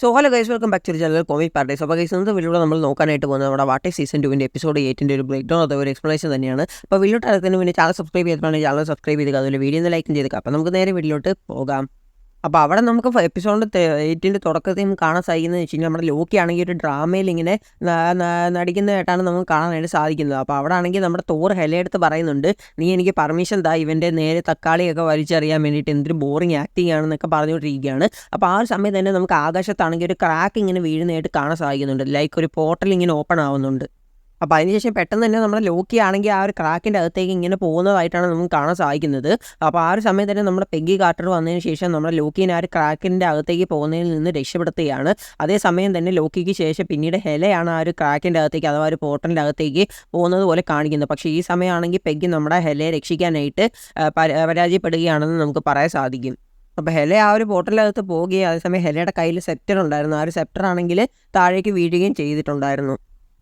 Hello guys, welcome back to channel comic paradise. അപ്പോൾ guys ഇന്നത്തെ വീഡിയോയിൽ നമ്മൾ നോക്കാനായിട്ട് പോകുന്നത് നമ്മുടെ വാട്ടർ സീസൺ 2 എപ്പിസോഡ് 8 ഒരു ബ്രേക്ക് ഡൗൺ അഥവാ ഒരു എക്സ്പ്ലനേഷൻ തന്നെയാണ്. അപ്പോൾ വീഡിയോ അടുത്തതിന് പിന്നെ ചാനൽ സബ്സ്ക്രൈബ് ചെയ്തിട്ടാണെങ്കിൽ ചാനൽ സബ്സ്ക്രൈബ് ചെയ്ത് അതുപോലെ വീഡിയോ ഒന്ന് ലൈക്കും ചെയ്തേക്കാം. അപ്പോൾ നമുക്ക് നേരെ വീഡിയോയിലോട്ട് പോകാം. അപ്പോൾ അവിടെ നമുക്ക് എപ്പിസോഡ് 8 തുടക്കത്തിൽ കാണാൻ സാധിക്കുന്നത് വെച്ച് കഴിഞ്ഞാൽ നമ്മുടെ ലോക്കി ആണെങ്കിൽ ഒരു ഡ്രാമയിൽ ഇങ്ങനെ നടിക്കുന്നതായിട്ടാണ് നമുക്ക് കാണാനായിട്ട് സാധിക്കുന്നത്. അപ്പോൾ അവിടെ ആണെങ്കിൽ നമ്മുടെ തോർ ഹെലയെടുത്ത് പറയുന്നുണ്ട്, നീ എനിക്ക് പെർമിഷൻ താ, ഇവൻ്റെ നേരെ തക്കാളിയൊക്കെ വലിച്ചറിയാൻ വേണ്ടിയിട്ട് എന്തൊരു ബോറിങ് ആക്ടിങ് ആണെന്നൊക്കെ പറഞ്ഞുകൊണ്ടിരിക്കുകയാണ്. അപ്പോൾ ആ ഒരു സമയത്ത് തന്നെ നമുക്ക് ആകാശത്താണെങ്കിൽ ഒരു ക്രാക്ക് ഇങ്ങനെ വീഴുന്നതായിട്ട് കാണാൻ സാധിക്കുന്നുണ്ട്. ലൈക്ക് ഒരു പോർട്ടൽ ഇങ്ങനെ ഓപ്പൺ ആവുന്നുണ്ട്. അപ്പോൾ അതിനുശേഷം പെട്ടെന്ന് തന്നെ നമ്മുടെ ലോക്കി ആണെങ്കിൽ ആ ഒരു ക്രാക്കിൻ്റെ അകത്തേക്ക് ഇങ്ങനെ പോകുന്നതായിട്ടാണ് നമുക്ക് കാണാൻ സാധിക്കുന്നത്. അപ്പോൾ ആ ഒരു സമയത്ത് തന്നെ നമ്മുടെ പെഗ്ഗി കാർട്ടർ വന്നതിന് ശേഷം നമ്മുടെ ലോക്കിനെ ആ ഒരു ക്രാക്കിൻ്റെ അകത്തേക്ക് പോകുന്നതിൽ നിന്ന് രക്ഷപ്പെടുത്തുകയാണ്. അതേസമയം തന്നെ ലോക്കിക്ക് ശേഷം പിന്നീട് ഹെലയാണ് ആ ഒരു ക്രാക്കിൻ്റെ അകത്തേക്ക് അഥവാ ഒരു പോർട്ടലിൻ്റെ അകത്തേക്ക് പോകുന്നത് പോലെ കാണിക്കുന്നത്. പക്ഷേ ഈ സമയമാണെങ്കിൽ പെഗ്ഗി നമ്മുടെ ഹെലയെ രക്ഷിക്കാനായിട്ട് പരാജയപ്പെടുകയാണെന്ന് നമുക്ക് പറയാൻ സാധിക്കും. അപ്പോൾ ഹെല ആ ഒരു പോർട്ടലിനകത്ത് പോവുകയും അതേസമയം ഹെലയുടെ കയ്യിൽ സെപ്റ്റർ ഉണ്ടായിരുന്നു. ആ ഒരു സെപ്റ്റർ ആണെങ്കിൽ താഴേക്ക് വീഴുകയും ചെയ്തിട്ടുണ്ടായിരുന്നു.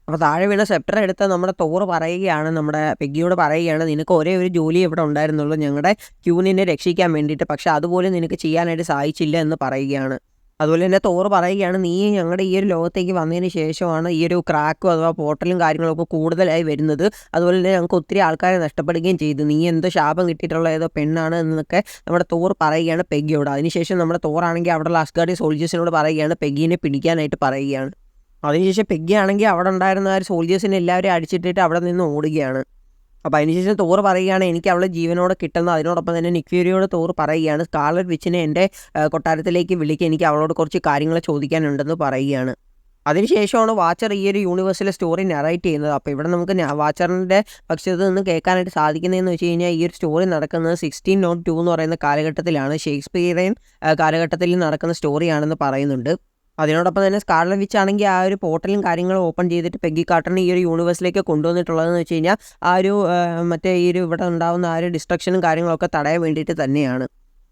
അപ്പോൾ താഴെ വീണ സെപ്റ്റർ എടുത്ത് നമ്മുടെ തോർ പറയുകയാണ്, നമ്മുടെ പെഗ്ഗിയോട് പറയുകയാണ്, നിനക്ക് ഒരേ ഒരു ജോലി ഇവിടെ ഉണ്ടായിരുന്നുള്ളൂ, ഞങ്ങളുടെ ക്യൂനിനെ രക്ഷിക്കാൻ വേണ്ടിയിട്ട്. പക്ഷേ അതുപോലെ നിനക്ക് ചെയ്യാനായിട്ട് സാധിച്ചില്ല എന്ന് പറയുകയാണ്. അതുപോലെ തന്നെ തോർ പറയുകയാണ്, നീ ഞങ്ങളുടെ ഈ ഒരു ലോകത്തേക്ക് വന്നതിന് ശേഷമാണ് ഈ ഒരു ക്രാക്കും അഥവാ പോർട്ടലും കാര്യങ്ങളൊക്കെ കൂടുതലായി വരുന്നത്. അതുപോലെ തന്നെ ഞങ്ങൾക്ക് ഒത്തിരി ആൾക്കാരെ നഷ്ടപ്പെടുകയും ചെയ്തു. നീ എന്തോ ശാപം കിട്ടിയിട്ടുള്ള ഏതോ പെണ്ണാണ് എന്നൊക്കെ നമ്മുടെ തോർ പറയുകയാണ് പെഗ്ഗിയോട്. അതിനുശേഷം നമ്മുടെ തോറാണെങ്കിൽ അവിടെയുള്ള അസ്ഗാർഡിയൻ സോൾജേഴ്സിനോട് പറയുകയാണ്, പെഗ്ഗിനെ പിടിക്കാനായിട്ട് പറയുകയാണ്. അതിനുശേഷം പെഗ്ഗി ആണെങ്കിൽ അവിടെ ഉണ്ടായിരുന്ന ആ ഒരു സോൾജേഴ്സിനെ എല്ലാവരും അടിച്ചിട്ടിട്ട് അവിടെ നിന്ന് ഓടുകയാണ്. അപ്പോൾ അതിനുശേഷം തോർ പറയുകയാണ്, എനിക്ക് അവളെ ജീവനോടെ കിട്ടുന്ന. അതിനോടൊപ്പം തന്നെ നിക് ഫ്യൂരിയോട് തോർ പറയുകയാണ്, സ്കാർലറ്റ് വിച്ചിനെ എൻ്റെ കൊട്ടാരത്തിലേക്ക് വിളിക്കുക, എനിക്ക് അവളോട് കുറച്ച് കാര്യങ്ങൾ ചോദിക്കാനുണ്ടെന്ന് പറയുകയാണ്. അതിനുശേഷമാണ് വാച്ചർ ഈ ഒരു യൂണിവേഴ്സിലെ സ്റ്റോറി നറേറ്റ് ചെയ്യുന്നത്. അപ്പോൾ ഇവിടെ നമുക്ക് വാച്ചറിൻ്റെ പക്ഷത്ത് നിന്ന് കേൾക്കാനായിട്ട് സാധിക്കുന്നതെന്ന് വെച്ച് കഴിഞ്ഞാൽ ഈ ഒരു സ്റ്റോറി നടക്കുന്നത് 1602 എന്ന് പറയുന്ന കാലഘട്ടത്തിലാണ്. ഷേക്സ്പിയറിയൻ കാലഘട്ടത്തിൽ നടക്കുന്ന സ്റ്റോറിയാണെന്ന് പറയുന്നുണ്ട്. അതിനോടൊപ്പം തന്നെ സ്കാർലറ്റ് വിച്ച് ആണെങ്കിൽ ആ ഒരു പോർട്ടലും കാര്യങ്ങളും ഓപ്പൺ ചെയ്തിട്ട് പെഗ്ഗി കാർട്ടറിനെ ഈ ഒരു യൂണിവേഴ്സിലേക്ക് കൊണ്ടുവന്നിട്ടുള്ളതെന്ന് വെച്ച് കഴിഞ്ഞാൽ ആ ഒരു മറ്റേ ഈ ഒരു ഇവിടെ ഉണ്ടാകുന്ന ആ ഒരു ഡിസ്ട്രക്ഷനും കാര്യങ്ങളൊക്കെ തടയാൻ വേണ്ടിയിട്ട് തന്നെയാണ്.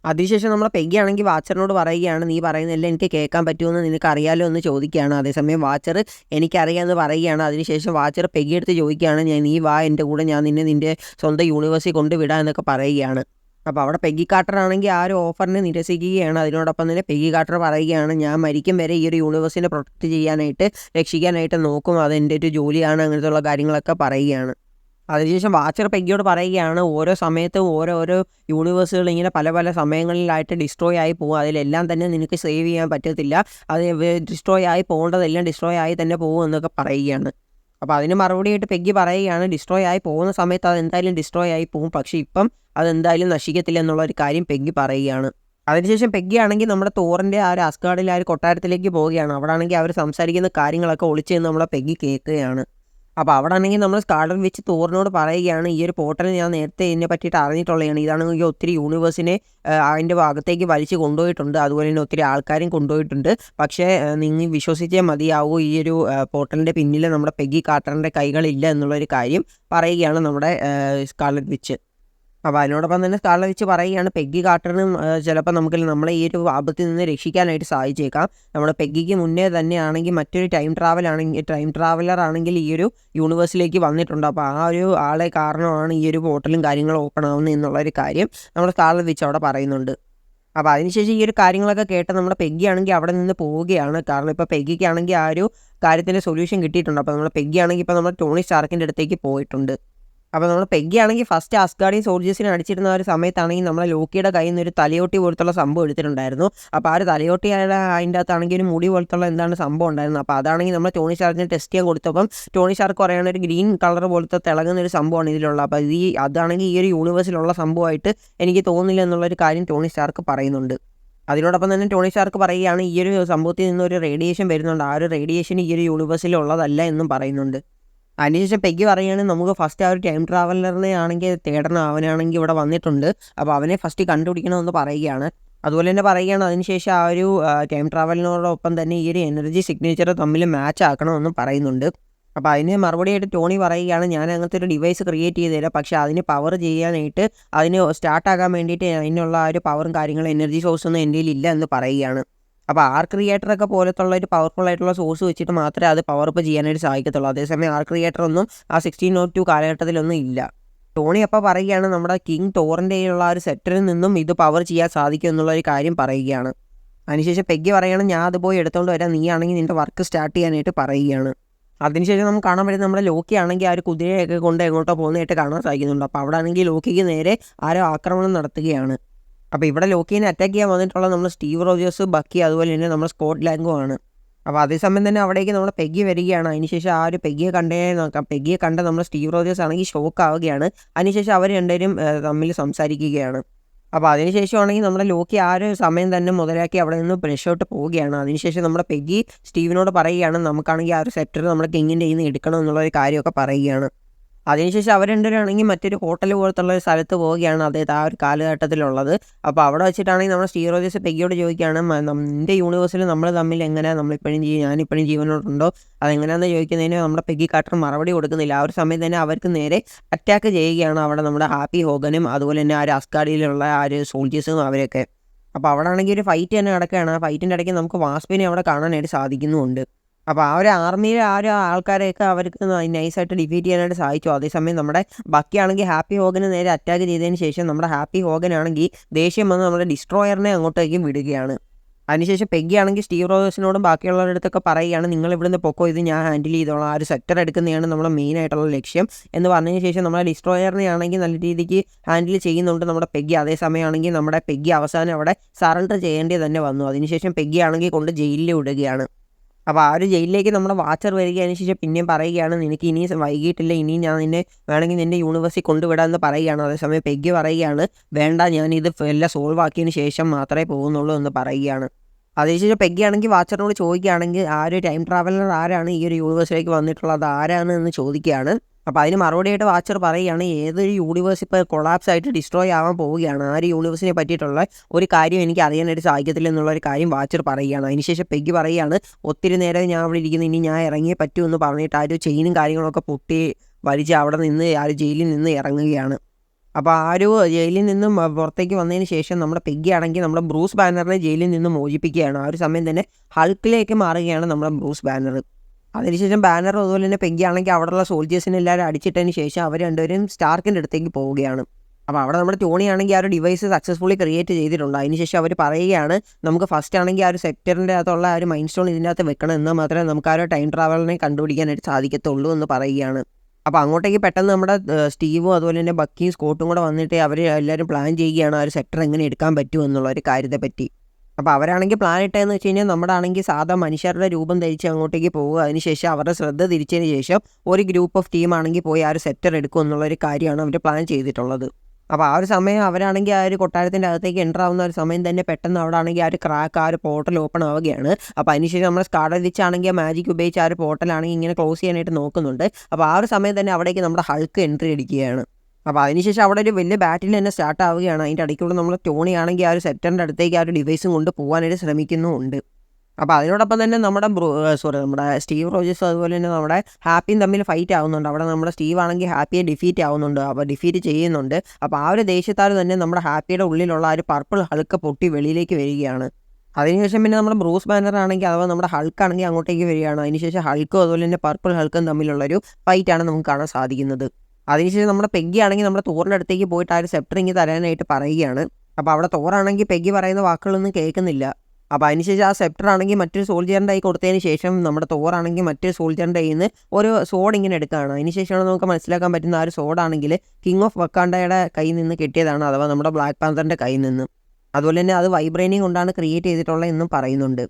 അതിനുശേഷം നമ്മൾ പെഗ്ഗി ആണെങ്കിൽ വാച്ചറിനോട് പറയുകയാണ്, നീ പറയുന്നതെല്ലാം എനിക്ക് കേൾക്കാൻ പറ്റുമെന്ന് നിനക്ക് അറിയാലോ എന്ന് ചോദിക്കുകയാണ്. അതേസമയം വാച്ചർ എനിക്കറിയാമെന്ന് പറയുകയാണ്. അതിനുശേഷം വാച്ചർ പെഗ്ഗി എടുത്ത് ചോദിക്കുകയാണ്, നീ വാ എൻ്റെ കൂടെ, ഞാൻ നിൻ്റെ സ്വന്തം യൂണിവേഴ്സിൽ കൊണ്ടുവിടാം എന്നൊക്കെ പറയുകയാണ്. അപ്പോൾ അവിടെ പെഗ്ഗി കാർട്ടർ ആണെങ്കിൽ ആ ഒരു ഓഫറിനെ നിരസിക്കുകയാണ്. അതിനോടൊപ്പം തന്നെ പെഗ്ഗി കാർട്ടർ പറയുകയാണ്, ഞാൻ മരിക്കും വരെ ഈ ഒരു യൂണിവേഴ്സിനെ പ്രൊട്ടക്റ്റ് ചെയ്യാനായിട്ട് രക്ഷിക്കാനായിട്ട് നോക്കും, അതെൻ്റെ ഒരു ജോലിയാണ്, അങ്ങനത്തെയുള്ള കാര്യങ്ങളൊക്കെ പറയുകയാണ്. അതിനുശേഷം വാച്ചർ പെഗ്ഗിയോട് പറയുകയാണ്, ഓരോ സമയത്തും ഓരോരോ യൂണിവേഴ്സുകൾ ഇങ്ങനെ പല പല സമയങ്ങളിലായിട്ട് ഡിസ്ട്രോയ് ആയി പോകും, അതിലെല്ലാം തന്നെ നിനക്ക് സേവ് ചെയ്യാൻ പറ്റത്തില്ല, അത് ഡിസ്ട്രോയ് ആയി പോകേണ്ടതെല്ലാം ഡിസ്ട്രോയ് ആയി തന്നെ പോകും എന്നൊക്കെ പറയുകയാണ്. അപ്പോൾ അതിന് മറുപടിയായിട്ട് പെഗ്ഗി പറയുകയാണ്, ഡിസ്ട്രോയ് ആയി പോകുന്ന സമയത്ത് അതെന്തായാലും ഡിസ്ട്രോയ് ആയി പോകും, പക്ഷേ ഇപ്പം അതെന്തായാലും നശിക്കത്തില്ല എന്നുള്ളൊരു കാര്യം പെഗ്ഗി പറയുകയാണ്. അതിനുശേഷം പെഗ്ഗി ആണെങ്കിൽ നമ്മുടെ തോറിൻ്റെ ആ ഒരു അസ്ഗാർഡിലെ ആ ഒരു കൊട്ടാരത്തിലേക്ക് പോവുകയാണ്. അവിടെ ആണെങ്കിൽ അവർ സംസാരിക്കുന്ന കാര്യങ്ങളൊക്കെ ഒളിച്ച് നിന്ന് നമ്മളെ പെഗ്ഗി കേൾക്കുകയാണ്. അപ്പോൾ അവിടെ ആണെങ്കിൽ നമ്മൾ സ്കാർലറ്റ് വിച്ച് തോറിനോട് പറയുകയാണ്, ഈ ഒരു പോർട്ടൽ ഞാൻ നേരത്തെ ഇതിനെ പറ്റിയിട്ട് അറിഞ്ഞിട്ടുള്ളതാണ്, ഇതാണെങ്കിൽ ഒത്തിരി യൂണിവേഴ്സിനെ അതിൻ്റെ ഭാഗത്തേക്ക് വലിച്ച് കൊണ്ടുപോയിട്ടുണ്ട്, അതുപോലെ തന്നെ ഒത്തിരി ആൾക്കാരും കൊണ്ടുപോയിട്ടുണ്ട്. പക്ഷേ നിങ്ങൾ വിശ്വസിച്ചേ മതിയാവൂ, ഈ ഒരു പോർട്ടലിൻ്റെ പിന്നിൽ നമ്മുടെ പെഗ്ഗി കാർട്ടറിൻ്റെ കൈകളില്ല എന്നുള്ളൊരു കാര്യം പറയുകയാണ് നമ്മുടെ സ്കാർലറ്റ് വിച്ച്. അപ്പോൾ അതിനോടൊപ്പം തന്നെ സ്കാർലറ്റ് വിച്ച് പറയുകയാണ്, പെഗ്ഗി കാർട്ടറിനും ചിലപ്പോൾ നമ്മളെ ഈ ഒരു ആപത്തിൽ നിന്ന് രക്ഷിക്കാനായിട്ട് സാധിച്ചേക്കാം. നമ്മുടെ പെഗ്ഗിക്ക് മുന്നേ തന്നെ ആണെങ്കിൽ മറ്റൊരു ടൈം ട്രാവലർ ആണെങ്കിൽ ഈ ഒരു യൂണിവേഴ്സിലേക്ക് വന്നിട്ടുണ്ട്. അപ്പോൾ ആ ഒരു ആളെ കാരണമാണ് ഈ ഒരു പോർട്ടലും കാര്യങ്ങളും ഓപ്പൺ ആവുന്നത് എന്നുള്ളൊരു കാര്യം നമ്മുടെ സ്കാർലറ്റ് വിച്ച് അവിടെ പറയുന്നുണ്ട്. അപ്പോൾ അതിനുശേഷം ഈ ഒരു കാര്യങ്ങളൊക്കെ കേട്ട് നമ്മുടെ പെഗ്ഗി ആണെങ്കിൽ അവിടെ നിന്ന് പോവുകയാണ്. കാരണം ഇപ്പോൾ പെഗ്ഗിക്കാണെങ്കിൽ ആ ഒരു കാര്യത്തിൻ്റെ സൊല്യൂഷൻ കിട്ടിയിട്ടുണ്ട്. അപ്പോൾ നമ്മൾ പെഗ്ഗി ആണെങ്കിൽ ഇപ്പോൾ നമ്മൾ ടോണി സ്റ്റാർക്കിൻ്റെ അടുത്തേക്ക് പോയിട്ടുണ്ട്. അപ്പോൾ നമ്മൾ പെഗ്ഗി ആണെങ്കിൽ ഫസ്റ്റ് അസ്ഗാർഡിയൻ സോൾജേഴ്സിനെ അടിച്ചിരുന്ന ഒരു സമയത്താണെങ്കിൽ നമ്മളെ ലോക്കിയുടെ കയ്യിൽ നിന്ന് ഒരു തലയോട്ടി പോലത്തുള്ള സംഭവം എടുത്തിട്ടുണ്ടായിരുന്നു. അപ്പോൾ ആ ഒരു തലയോട്ടി അതിൻ്റെ അകത്താണെങ്കിൽ ഒരു മുടി പോലത്തുള്ള എന്താണ് സംഭവം ഉണ്ടായിരുന്നു. അപ്പോൾ അതാണെങ്കിൽ നമ്മൾ ടോണി ഷാർക്കിന് ടെസ്റ്റ് ചെയ്യാൻ കൊടുത്തപ്പം ടോണി ഷാർക്ക് പറയുന്ന ഒരു ഗ്രീൻ കളർ പോലത്തെ തിളങ്ങുന്ന ഒരു സംഭവമാണ് ഇതിലുള്ള. അപ്പോൾ അതാണെങ്കിൽ ഈ ഒരു യൂണിവേഴ്സിലുള്ള സംഭവമായിട്ട് എനിക്ക് തോന്നുന്നില്ല എന്നുള്ളൊരു കാര്യം ടോണി ഷാർക്ക് പറയുന്നുണ്ട്. അതിനോടൊപ്പം തന്നെ ടോണി ഷാർക്ക് പറയുകയാണ്, ഈ ഒരു സംഭവത്തിൽ നിന്നൊരു റേഡിയേഷൻ വരുന്നുണ്ട്, ആ ഒരു റേഡിയേഷൻ ഈ ഒരു യൂണിവേഴ്സിൽ ഉള്ളതല്ല എന്നും പറയുന്നുണ്ട്. അതിനുശേഷം പെഗ്ഗി പറയുകയാണെങ്കിൽ നമുക്ക് ഫസ്റ്റ് ആ ഒരു ടൈം ട്രാവലറിനെ ആണെങ്കിൽ തേടണം, അവനാണെങ്കിൽ ഇവിടെ വന്നിട്ടുണ്ട്, അപ്പോൾ അവനെ ഫസ്റ്റ് കണ്ടുപിടിക്കണമെന്ന് പറയുകയാണ്. അതുപോലെ തന്നെ പറയുകയാണ്, അതിനുശേഷം ആ ഒരു ടൈം ട്രാവലിനോടൊപ്പം തന്നെ ഈ ഒരു എനർജി സിഗ്നേച്ചർ തമ്മിൽ മാച്ച് ആക്കണമെന്നും പറയുന്നുണ്ട്. അപ്പോൾ അതിന് മറുപടിയായിട്ട് ടോണി പറയുകയാണ്, ഞാൻ അങ്ങനത്തെ ഒരു ഡിവൈസ് ക്രിയേറ്റ് ചെയ്ത് തരാം, പക്ഷേ അതിന് പവർ ചെയ്യാനായിട്ട് അതിന് സ്റ്റാർട്ടാകാൻ വേണ്ടിയിട്ട് അതിനുള്ള ആ ഒരു പവറും കാര്യങ്ങളും എനർജി സോഴ്സൊന്നും എൻ്റെ ഇല്ല എന്ന് പറയുകയാണ്. അപ്പോൾ ആർക്ക് ക്രിയേറ്ററൊക്കെ പോലത്തുള്ള ഒരു പവർഫുൾ ആയിട്ടുള്ള സോഴ്സ് വെച്ചിട്ട് മാത്രമേ അത് പവർ അപ്പ് ചെയ്യാനായിട്ട് സാധിക്കത്തുള്ളൂ. അതേസമയം ആർക്ക് ക്രിയേറ്റർ ഒന്നും ആ 1602 കാലഘട്ടത്തിലൊന്നും ഇല്ല. ടോണി അപ്പോൾ പറയുകയാണ്, നമ്മുടെ കിങ് തോറിൻ്റെ ഉള്ള ആ ഒരു സെറ്ററിൽ നിന്നും ഇത് പവർ ചെയ്യാൻ സാധിക്കും എന്നുള്ളൊരു കാര്യം പറയുകയാണ്. അതിനുശേഷം പെഗ്ഗി പറയുകയാണ് ഞാൻ അത് പോയി എടുത്തുകൊണ്ട് വരാം, നീ ആണെങ്കിൽ നിൻ്റെ വർക്ക് സ്റ്റാർട്ട് ചെയ്യാനായിട്ട് പറയുകയാണ്. അതിനുശേഷം നമുക്ക് കാണാൻ പറ്റും നമ്മുടെ ലോക്കി ആണെങ്കിൽ ആ ഒരു കുതിരയൊക്കെ കൊണ്ട് എങ്ങോട്ടോ പോകുന്നതായിട്ട് കാണാൻ സാധിക്കുന്നുണ്ട്. അപ്പോൾ അവിടെ ആണെങ്കിൽ ലോക്കിക്ക് നേരെ ആരോ ആക്രമണം നടത്തുകയാണ്. അപ്പോൾ ഇവിടെ ലോക്കീനെ അറ്റാക്ക് ചെയ്യാൻ വന്നിട്ടുള്ള നമ്മൾ സ്റ്റീവ് റോജേഴ്സ്, ബക്കി, അതുപോലെ തന്നെ നമ്മൾ സ്കോട്ട് ലാംഗോ ആണ്. അപ്പോൾ അതേസമയം തന്നെ അവിടേക്ക് നമ്മുടെ പെഗ്ഗി വരികയാണ്. അതിനുശേഷം ആ ഒരു പെഗ്ഗിയെ കണ്ടേ നോക്കാം. പെഗ്ഗിയെ കണ്ട നമ്മൾ സ്റ്റീവ് റോജേഴ്സ് ആണെങ്കിൽ ഷോക്ക് ആവുകയാണ്. അതിനുശേഷം അവർ രണ്ടുപേരും തമ്മിൽ സംസാരിക്കുകയാണ്. അപ്പോൾ അതിനുശേഷമാണെങ്കിൽ നമ്മുടെ ലോക്കി ആ ഒരു സമയം തന്നെ മുതലാക്കി അവിടെ നിന്ന് രക്ഷോട്ട് പോവുകയാണ്. അതിനുശേഷം നമ്മുടെ പെഗ്ഗി സ്റ്റീവിനോട് പറയുകയാണ് നമുക്കാണെങ്കിൽ ആ ഒരു സെക്ടർ നമ്മുടെ കിങ്ങിൻ്റെ കയ്യിൽ നിന്ന് എടുക്കണം എന്നുള്ളൊരു കാര്യമൊക്കെ പറയുകയാണ്. അതിനുശേഷം അവർ രണ്ടുപേരാണെങ്കിൽ മറ്റൊരു ഹോട്ടൽ പോലത്തുള്ള ഒരു സ്ഥലത്ത് പോവുകയാണ് അദ്ദേഹത്തെ ആ ഒരു കാലഘട്ടത്തിലുള്ളത്. അപ്പോൾ അവിടെ വെച്ചിട്ടാണെങ്കിൽ നമ്മുടെ സ്റ്റീവ് റോജേഴ്സ് പെഗ്ഗിയോട് ചോദിക്കുകയാണ് നിൻ്റെ യൂണിവേഴ്സിൽ നമ്മൾ തമ്മിൽ എങ്ങനെയാണ്, നമ്മളിപ്പോഴും ഞാനിപ്പോഴും ജീവനോടുണ്ടോ, അതെങ്ങനെയാണെന്ന് ചോദിക്കുന്നതിന് നമ്മുടെ പെഗ്ഗി കാർട്ടർ മറുപടി കൊടുക്കുന്നില്ല. ആ ഒരു സമയം തന്നെ അവർക്ക് നേരെ അറ്റാക്ക് ചെയ്യുകയാണ് അവിടെ നമ്മുടെ ഹാപ്പി ഹോഗനും അതുപോലെ തന്നെ ആ ഒരു അസ്കാഡിയിലുള്ള ആ ഒരു സോൾജേഴ്സും അവരൊക്കെ. അപ്പോൾ അവിടെ ആണെങ്കിൽ ഒരു ഫൈറ്റ് തന്നെ നടക്കുകയാണ്. ആ ഫൈറ്റിൻ്റെ ഇടയ്ക്ക് നമുക്ക് വാസ്പിനെ അവിടെ കാണാനായിട്ട് സാധിക്കുന്നുമുണ്ട്. അപ്പോൾ ആ ഒരു ആർമിയിലെ ആ ഒരു ആൾക്കാരെയൊക്കെ അവർക്ക് നൈസായിട്ട് ഡിഫീറ്റ് ചെയ്യാനായിട്ട് സാധിച്ചു. അതേസമയം നമ്മുടെ ബക്കി ആണെങ്കിൽ ഹാപ്പി ഹോഗന് നേരെ അറ്റാക്ക് ചെയ്തതിന് ശേഷം നമ്മുടെ ഹാപ്പി ഹോഗനാണെങ്കിൽ ദേഷ്യം വന്ന് നമ്മുടെ ഡിസ്ട്രോയറിനെ അങ്ങോട്ടേക്കും വിടുകയാണ്. അതിനുശേഷം പെഗ്ഗി ആണെങ്കിൽ സ്റ്റീവ് റോജേഴ്സിനോടും ബാക്കിയുള്ളവരുടെ അടുത്തൊക്കെ പറയുകയാണ് നിങ്ങൾ ഇവിടുന്ന് പൊക്കോ, ഇത് ഞാൻ ഹാൻഡിൽ ചെയ്തോളാം, ആ ഒരു സെക്ടർ എടുക്കുന്നതാണ് നമ്മുടെ മെയിൻ ആയിട്ടുള്ള ലക്ഷ്യം എന്ന് പറഞ്ഞതിന് ശേഷം നമ്മുടെ ഡിസ്ട്രോയറിനെ ആണെങ്കിൽ നല്ല രീതിക്ക് ഹാൻഡിൽ ചെയ്യുന്നുണ്ട് നമ്മുടെ പെഗ്ഗി. അതേസമയമാണെങ്കിൽ നമ്മുടെ പെഗ്ഗി അവസാനം അവിടെ സറണ്ടർ ചെയ്യേണ്ടി തന്നെ വന്നു. അതിനുശേഷം പെഗ്ഗി ആണെങ്കിൽ കൊണ്ട് ജയിലിൽ വിടുകയാണ്. അപ്പോൾ ആ ഒരു ജയിലിലേക്ക് നമ്മുടെ വാച്ചർ വരികതിന് ശേഷം പിന്നെയും പറയുകയാണ് നിനക്ക് ഇനി വൈകിട്ടില്ല, ഇനി ഞാൻ നിന്നെ വേണമെങ്കിൽ നിൻ്റെ യൂണിവേഴ്സിൽ കൊണ്ടുവിടാമെന്ന് പറയുകയാണ്. അതേസമയം പെഗ്ഗി പറയുകയാണ് വേണ്ട, ഞാനിത് എല്ലാം സോൾവ് ആക്കിയതിന് ശേഷം മാത്രമേ പോകുന്നുള്ളൂ എന്ന് പറയുകയാണ്. അതിനുശേഷം പെഗ്ഗി ആണെങ്കിൽ വാച്ചറിനോട് ചോദിക്കുകയാണെങ്കിൽ ആ ഒരു ടൈം ട്രാവലർ ആരാണ് ഈ ഒരു യൂണിവേഴ്സിലേക്ക് വന്നിട്ടുള്ളത്, ആരാണ് എന്ന് ചോദിക്കുകയാണ്. അപ്പോൾ അതിന് മറുപടിയായിട്ട് വാച്ചർ പറയുകയാണ് ഏതൊരു യൂണിവേഴ്സ് ഇപ്പോൾ കൊളാപ്സ് ആയിട്ട് ഡിസ്ട്രോയ് ആവാൻ പോവുകയാണ്, ആ ഒരു യൂണിവേഴ്സിനെ പറ്റിയിട്ടുള്ള ഒരു കാര്യം എനിക്ക് അറിയാനായിട്ട് സാധിക്കത്തില്ല എന്നുള്ളൊരു കാര്യം വാച്ചർ പറയുകയാണ്. അതിനുശേഷം പെഗ്ഗി പറയുകയാണ് ഒത്തിരി നേരം ഞാൻ അവിടെ ഇരിക്കുന്നു, ഇനി ഞാൻ ഇറങ്ങിയേ പറ്റൂ എന്ന് പറഞ്ഞിട്ട് ആ ഒരു ചെയിനും കാര്യങ്ങളൊക്കെ പൊട്ടി വലിച്ച് അവിടെ നിന്ന് ആ ഒരു ജയിലിൽ നിന്ന് ഇറങ്ങുകയാണ്. അപ്പോൾ ആ ഒരു ജയിലിൽ നിന്നും പുറത്തേക്ക് വന്നതിന് ശേഷം നമ്മുടെ പെഗ്ഗി ആണെങ്കിൽ നമ്മുടെ ബ്രൂസ് ബാനറിനെ ജയിലിൽ നിന്ന് മോചിപ്പിക്കുകയാണ്. ആ ഒരു സമയം തന്നെ ഹൾക്കിലേക്ക് മാറുകയാണ് നമ്മുടെ ബ്രൂസ് ബാനർ. അതിനുശേഷം ബാനർ അതുപോലെ തന്നെ പെഗ്ഗി ആണെങ്കിൽ അവിടെയുള്ള സോൾജേഴ്സിനെ എല്ലാവരും അടിച്ചിട്ടതിന് ശേഷം അവർ രണ്ടുപേരും സ്റ്റാർക്കിൻ്റെ അടുത്തേക്ക് പോവുകയാണ്. അപ്പോൾ അവിടെ നമ്മുടെ ടോണി ആണെങ്കിൽ ആ ഒരു ഡിവൈസ് സക്സസ്ഫുള്ളി ക്രിയേറ്റ് ചെയ്തിട്ടുണ്ട്. അതിനുശേഷം അവർ പറയുകയാണ് നമുക്ക് ഫസ്റ്റ് ആണെങ്കിൽ ആ ഒരു സെക്ടറിൻ്റെ അകത്തുള്ള ആ ഒരു മൈൻഡ് സ്റ്റോൺ ഇതിൻ്റെ അകത്ത് വെക്കണം, എന്നാൽ മാത്രമേ നമുക്ക് ആ ഒരു ടൈം ട്രാവലിനെ കണ്ടുപിടിക്കാനായിട്ട് സാധിക്കത്തുള്ളൂ എന്ന് പറയുകയാണ്. അപ്പോൾ അങ്ങോട്ടേക്ക് പെട്ടെന്ന് നമ്മുടെ സ്റ്റീവും അതുപോലെ തന്നെ ബക്കിയും സ്കോട്ടും കൂടെ വന്നിട്ട് അവർ എല്ലാവരും പ്ലാൻ ചെയ്യുകയാണ് ആ ഒരു സെക്ടർ എങ്ങനെ എടുക്കാൻ പറ്റും എന്നുള്ള ഒരു കാര്യത്തെപ്പറ്റി. അപ്പോൾ അവരാണെങ്കിൽ പ്ലാൻ ഇട്ടതെന്ന് വെച്ച് കഴിഞ്ഞാൽ നമ്മുടെ ആണെങ്കിൽ സാധാ മനുഷ്യരുടെ രൂപം ധരിച്ച് അങ്ങോട്ടേക്ക് പോവുക, അതിനുശേഷം അവരുടെ ശ്രദ്ധ തിരിച്ചതിന് ശേഷം ഒരു ഗ്രൂപ്പ് ഓഫ് ടീം ആണെങ്കിൽ പോയി ആ ഒരു സെക്ടർ എടുക്കും എന്നുള്ളൊരു കാര്യമാണ് അവർ പ്ലാൻ ചെയ്തിട്ടുള്ളത്. അപ്പോൾ ആ ഒരു സമയം അവരാണെങ്കിൽ ആ ഒരു കൊട്ടാരത്തിൻ്റെ അകത്തേക്ക് എൻ്റർ ആവുന്ന ഒരു സമയം തന്നെ പെട്ടെന്ന് അവിടെ ആണെങ്കിൽ ആ ഒരു ക്രാക്ക്, ആ ഒരു പോർട്ടൽ ഓപ്പൺ ആവുകയാണ്. അപ്പോൾ അതിനുശേഷം നമ്മൾ സ്കാർലറ്റ് വിച്ച് ആണെങ്കിൽ മാജിക് ഉപയോഗിച്ച് ആ ഒരു പോർട്ടലാണെങ്കിൽ ഇങ്ങനെ ക്ലോസ് ചെയ്യാനായിട്ട് നോക്കുന്നുണ്ട്. അപ്പോൾ ആ ഒരു സമയം തന്നെ അവിടേക്ക് നമ്മുടെ ഹൾക്ക് എൻട്രി അടിക്കുകയാണ്. അപ്പോൾ അതിനുശേഷം അവിടെ ഒരു വലിയ ബാറ്റിൽ തന്നെ സ്റ്റാർട്ട് ആവുകയാണ്. അതിൻ്റെ ഇടയ്ക്കുള്ള നമ്മൾ ടോണി ആണെങ്കിൽ ആ ഒരു സെക്ടറിൻ്റെ അടുത്തേക്ക് ആ ഒരു ഡിവൈസും കൊണ്ട് പോകാനായിട്ട് ശ്രമിക്കുന്നുമുണ്ട്. അപ്പോൾ അതിനോടൊപ്പം തന്നെ നമ്മുടെ നമ്മുടെ സ്റ്റീവ് റോജേഴ്സ് അതുപോലെ തന്നെ നമ്മുടെ ഹാപ്പിയും തമ്മിൽ ഫൈറ്റ് ആവുന്നുണ്ട്. അവിടെ നമ്മുടെ സ്റ്റീവ് ആണെങ്കിൽ ഹാപ്പിയെ ഡിഫീറ്റ് ആവുന്നുണ്ട്, അപ്പോൾ ഡിഫീറ്റ് ചെയ്യുന്നുണ്ട്. അപ്പോൾ ആ ഒരു ദേഷ്യത്താൽ തന്നെ നമ്മുടെ ഹാപ്പിയുടെ ഉള്ളിലുള്ള ആ ഒരു പർപ്പിൾ ഹൾക്ക് പൊട്ടി വെളിയിലേക്ക് വരികയാണ്. അതിനുശേഷം പിന്നെ നമ്മുടെ ബ്രൂസ് ബാനർ ആണെങ്കിൽ അഥവാ നമ്മുടെ ഹൾക്കാണെങ്കിൽ അങ്ങോട്ടേക്ക് വരികയാണ്. അതിനുശേഷം ഹൾക്കും അതുപോലെ തന്നെ പർപ്പിൾ ഹൾക്കും തമ്മിലുള്ളൊരു ഫൈറ്റാണ് നമുക്ക് കാണാൻ സാധിക്കുന്നത്. അതിനുശേഷം നമ്മുടെ പെഗ്ഗി ആണെങ്കിൽ നമ്മുടെ തോറിൻ്റെ അടുത്തേക്ക് പോയിട്ട് ആ ഒരു സെപ്റ്റർ ഇങ്ങ് തരാനായിട്ട് പറയുകയാണ്. അപ്പോൾ അവിടെ തോറാണെങ്കിൽ പെഗ്ഗി പറയുന്ന വാക്കുകളൊന്നും കേൾക്കുന്നില്ല. അപ്പോൾ അതിനുശേഷം ആ സെപ്റ്റർ ആണെങ്കിൽ മറ്റൊരു സോൾജറിൻ്റെ കൈ കൊടുത്തതിന് ശേഷം നമ്മുടെ തോറാണെങ്കിൽ മറ്റൊരു സോൾജറിൻ്റെ കയ്യിൽ നിന്ന് ഒരു സോഡ് ഇങ്ങനെ എടുക്കുകയാണ്. അതിനുശേഷമാണ് നമുക്ക് മനസ്സിലാക്കാൻ പറ്റുന്ന ആ ഒരു സോഡാണെങ്കിൽ കിങ് ഓഫ് വക്കാണ്ടയുടെ കയ്യിൽ നിന്ന് കിട്ടിയതാണ്, അഥവാ നമ്മുടെ ബ്ലാക്ക് പാന്തറിൻ്റെ കയ്യിൽ നിന്ന്. അതുപോലെ തന്നെ അത് വൈബ്രേനിയം കൊണ്ടാണ് ക്രിയേറ്റ് ചെയ്തിട്ടുള്ളത് എന്നും പറയുന്നുണ്ട്.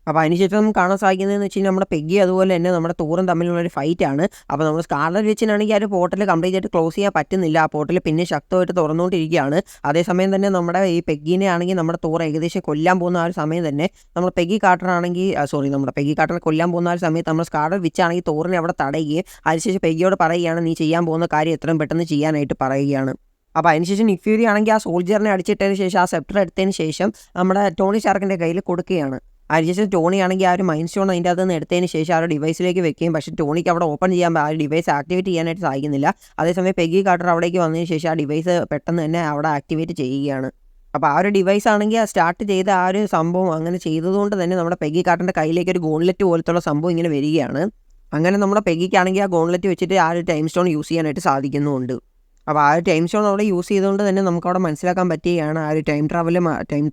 അപ്പോൾ അതിനുശേഷം നമുക്ക് കാണാൻ സാധിക്കുന്നതെന്ന് വെച്ച് കഴിഞ്ഞാൽ നമ്മുടെ പെഗ്ഗി അതുപോലെ തന്നെ നമ്മുടെ തോറും തമ്മിലുള്ളൊരു ഫൈറ്റാണ്. അപ്പോൾ നമ്മൾ സ്കാർലറ്റ് വിച്ചിനാണെങ്കിൽ ആ ഒരു പോർട്ടൽ കംപ്ലീറ്റ് ആയിട്ട് ക്ലോസ് ചെയ്യാൻ പറ്റുന്നില്ല. ആ പോർട്ടൽ പിന്നെ ശക്തമായിട്ട് തുറന്നുകൊണ്ടിരിക്കുകയാണ്. അതേസമയം തന്നെ നമ്മുടെ ഈ പെഗ്ഗിനെ ആണെങ്കിൽ നമ്മുടെ തോർ ഏകദേശം കൊല്ലാൻ പോകുന്ന ആ ഒരു സമയം തന്നെ നമ്മുടെ പെഗ്ഗി കാർട്ടറാണെങ്കിൽ നമ്മുടെ പെഗ്ഗി കാർട്ടറെ കൊല്ലാൻ പോകുന്ന ആ ഒരു സമയത്ത് നമ്മൾ സ്കാർലറ്റ് വിച്ചാണെങ്കിൽ തോറിനെ അവിടെ തടയുകയും അതിനുശേഷം പെഗ്ഗിയോട് പറയുകയാണ് നീ ചെയ്യാൻ പോകുന്ന കാര്യം എത്രയും പെട്ടെന്ന് ചെയ്യാനായിട്ട് പറയുകയാണ്. അപ്പോൾ അതിനുശേഷം നിക് ഫ്യൂരി ആണെങ്കിൽ ആ സോൾജറിനെ അടിച്ചിട്ടതിന് ശേഷം ആ സെപ്റ്റർ എടുത്തതിന് ശേഷം നമ്മുടെ ടോണി സ്റ്റാർക്കിൻ്റെ കയ്യിൽ കൊടുക്കുകയാണ്. അതിനുശേഷം ടോണി ആണെങ്കിൽ ആ ഒരു മൈൻഡ് സ്റ്റോൺ അതിൻ്റെ അകത്ത് നിന്ന് എടുത്തതിന് ശേഷം ആ ഒരു ഡിവൈസിലേക്ക് വെക്കുകയും പക്ഷേ ടോണിക്ക് അവിടെ ഓപ്പൺ ചെയ്യാൻ ആ ഒരു ഡിവൈസ് ആക്ടിവേറ്റ് ചെയ്യാനായിട്ട് സാധിക്കുന്നില്ല. അതേസമയം പെഗ്ഗി കാർട്ടർ അവിടേക്ക് വന്നതിന് ശേഷം ആ ഡിവൈസ് പെട്ടെന്ന് തന്നെ അവിടെ ആക്ടിവേറ്റ് ചെയ്യുകയാണ്. അപ്പോൾ ആ ഒരു ഡിവൈസ് ആണെങ്കിൽ സ്റ്റാർട്ട് ചെയ്ത ആ ഒരു സംഭവം അങ്ങനെ ചെയ്തതുകൊണ്ട് തന്നെ നമ്മുടെ പെഗ്ഗി കാർട്ടറിൻ്റെ കയ്യിലേക്ക് ഒരു ഗോൺലെറ്റ് പോലത്തുള്ള സംഭവം ഇങ്ങനെ വരികയാണ്. അങ്ങനെ നമ്മുടെ പെഗ്ഗിക്കാണെങ്കിൽ ആ ഗോൺലെറ്റ് വെച്ചിട്ട് ആ ഒരു ടൈം സ്റ്റോൺ യൂസ് ചെയ്യാനായിട്ട് സാധിക്കുന്നുമുണ്ട്. അപ്പോൾ ആ ഒരു ടൈം സ്റ്റോൺ അവിടെ യൂസ് ചെയ്തുകൊണ്ട് തന്നെ നമുക്കവിടെ മനസ്സിലാക്കാൻ പറ്റുകയാണ് ആ ഒരു ടൈം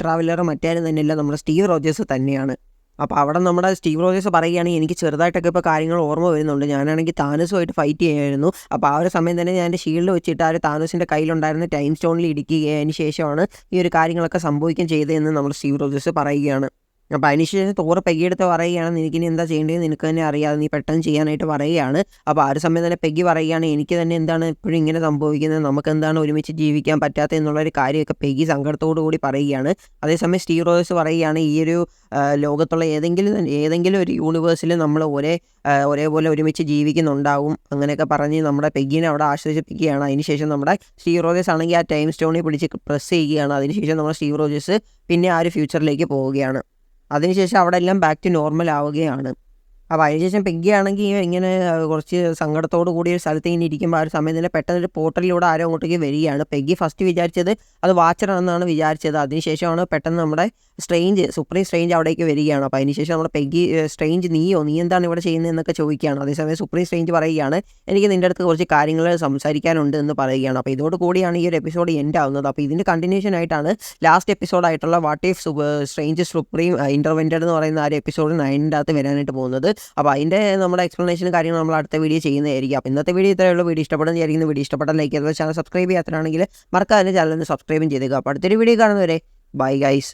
ട്രാവലർ മറ്റാരും തന്നെയല്ല നമ്മുടെ സ്റ്റീവ് റോജേഴ്സ് തന്നെയാണ്. അപ്പോൾ അവിടെ നമ്മുടെ സ്റ്റീവ് റോജേഴ്സ് പറയുകയാണെങ്കിൽ എനിക്ക് ചെറുതായിട്ടൊക്കെ ഇപ്പോൾ കാര്യങ്ങൾ ഓർമ്മ വരുന്നുണ്ട്. ഞാനാണെങ്കിൽ താനോസുമായിട്ട് ഫൈറ്റ് ചെയ്യുമായിരുന്നു. അപ്പോൾ ആ ഒരു സമയം തന്നെ ഞാൻ എൻ്റെ ഷീൽഡ് വെച്ചിട്ട് ആ ഒരു താനോസിൻ്റെ കയ്യിലുണ്ടായിരുന്ന ടൈം സ്റ്റോണിൽ ഇടിക്കുകയും അതിന് ശേഷമാണ് ഈ ഒരു കാര്യങ്ങളൊക്കെ സംഭവിക്കുകയും ചെയ്തതെന്ന് നമ്മുടെ സ്റ്റീവ് റോജേഴ്സ് പറയുകയാണ്. അപ്പോൾ അതിനുശേഷം തോർ പെഗ്ഗിയെടുത്ത് പറയുകയാണ്, നിനക്കിനി എന്താ ചെയ്യേണ്ടത് നിനക്ക് തന്നെ അറിയാതെ നീ പെട്ടെന്ന് ചെയ്യാനായിട്ട് പറയുകയാണ്. അപ്പോൾ ആ ഒരു സമയം തന്നെ പെഗ്ഗി പറയുകയാണ്, എനിക്ക് തന്നെ എന്താണ് ഇപ്പോഴും ഇങ്ങനെ സംഭവിക്കുന്നത്, നമുക്ക് എന്താണ് ഒരുമിച്ച് ജീവിക്കാൻ പറ്റാത്ത എന്നുള്ളൊരു കാര്യമൊക്കെ പെഗ്ഗി സങ്കടത്തോടു കൂടി പറയുകയാണ്. അതേസമയം സ്റ്റീവ് റോജേഴ്സ് പറയുകയാണ്, ഈ ഒരു ലോകത്തുള്ള ഏതെങ്കിലും ഒരു യൂണിവേഴ്സിൽ നമ്മൾ ഒരേപോലെ ഒരുമിച്ച് ജീവിക്കുന്നുണ്ടാവും അങ്ങനെയൊക്കെ പറഞ്ഞ് നമ്മുടെ പെഗ്ഗിനെ അവിടെ ആശ്വസിപ്പിക്കുകയാണ്. അതിനുശേഷം നമ്മുടെ സ്റ്റീവ് റോജേഴ്സ് ആണെങ്കിൽ ആ ടൈം സ്റ്റോണിൽ പിടിച്ച് പ്രസ് ചെയ്യുകയാണ്. അതിനുശേഷം നമ്മുടെ സ്റ്റീവ് റോജേഴ്സ് പിന്നെ ആ ഒരു ഫ്യൂച്ചറിലേക്ക് പോവുകയാണ്. അതിനുശേഷം അവിടെ എല്ലാം ബാക്ക് ടു നോർമൽ ആവുകയാണ്. അപ്പോൾ അതിനുശേഷം പെഗ്ഗി ആണെങ്കിൽ ഇങ്ങനെ കുറച്ച് സങ്കടത്തോടു കൂടി ഒരു സ്ഥലത്ത് ഇങ്ങനെ ഇരിക്കുമ്പോൾ ആ ഒരു സമയം തന്നെ പെട്ടെന്നൊരു പോർട്ടലിലൂടെ ആരോ അങ്ങോട്ടേക്ക് വരികയാണ്. പെഗ്ഗി ഫസ്റ്റ് വിചാരിച്ചത് അത് വാച്ചറാണെന്നാണ് വിചാരിച്ചത്. അതിനുശേഷമാണ് പെട്ടെന്ന് നമ്മുടെ സുപ്രീം സ്ട്രേഞ്ച് അവിടേക്ക് വരികയാണ്. അപ്പോൾ അതിനുശേഷം നമ്മുടെ പെഗ്ഗി, സ്ട്രേഞ്ച് നീ എന്താണ് ഇവിടെ ചെയ്യുന്നതെന്നൊക്കെ ചോദിക്കുകയാണ്. അതേസമയം സുപ്രീം സ്ട്രേഞ്ച് പറയുകയാണ്, എനിക്ക് നിൻ്റെ അടുത്ത് കുറച്ച് കാര്യങ്ങൾ സംസാരിക്കാനുണ്ട് എന്ന് പറയുകയാണ്. അപ്പോൾ ഇതോട് കൂടിയാണ് ഈ ഒരു എപ്പിസോഡ് എൻഡ് ആവുന്നത്. അപ്പോൾ ഇതിൻ്റെ കണ്ടിന്യൂഷൻ ആയിട്ടാണ് ലാസ്റ്റ് എപ്പിസോഡായിട്ടുള്ള what if Strange Supreme intervened എന്ന് പറയുന്ന ആ ഒരു എപ്പിസോഡ് 9ൻ്റെ അകത്ത് വരാനായിട്ട് പോകുന്നത്. അപ്പോൾ അതിൻ്റെ നമ്മുടെ എക്സ്പ്ലനേഷനും കാര്യങ്ങൾ നമ്മൾ അടുത്ത വീഡിയോ ചെയ്യുന്നതായിരിക്കും. അപ്പോൾ ഇന്നത്തെ വീഡിയോ ഇത്രയുള്ള വീഡിയോ ഇഷ്ടപ്പെടുന്ന വിചാരിക്കുന്ന വീഡിയോ ഇഷ്ടപ്പെട്ട ലൈക്ക് ചെയ്തത് ചാനൽ സബ്സ്ക്രൈബ് ചെയ്യാത്തതാണെങ്കിൽ മറക്കാതെ ചാനൽ ഒന്ന് സബ്സ്ക്രൈബും ചെയ്തേക്കുക. അപ്പോൾ അടുത്തൊരു വീഡിയോ കാണുന്നവരെ ബൈ ഗൈസ്.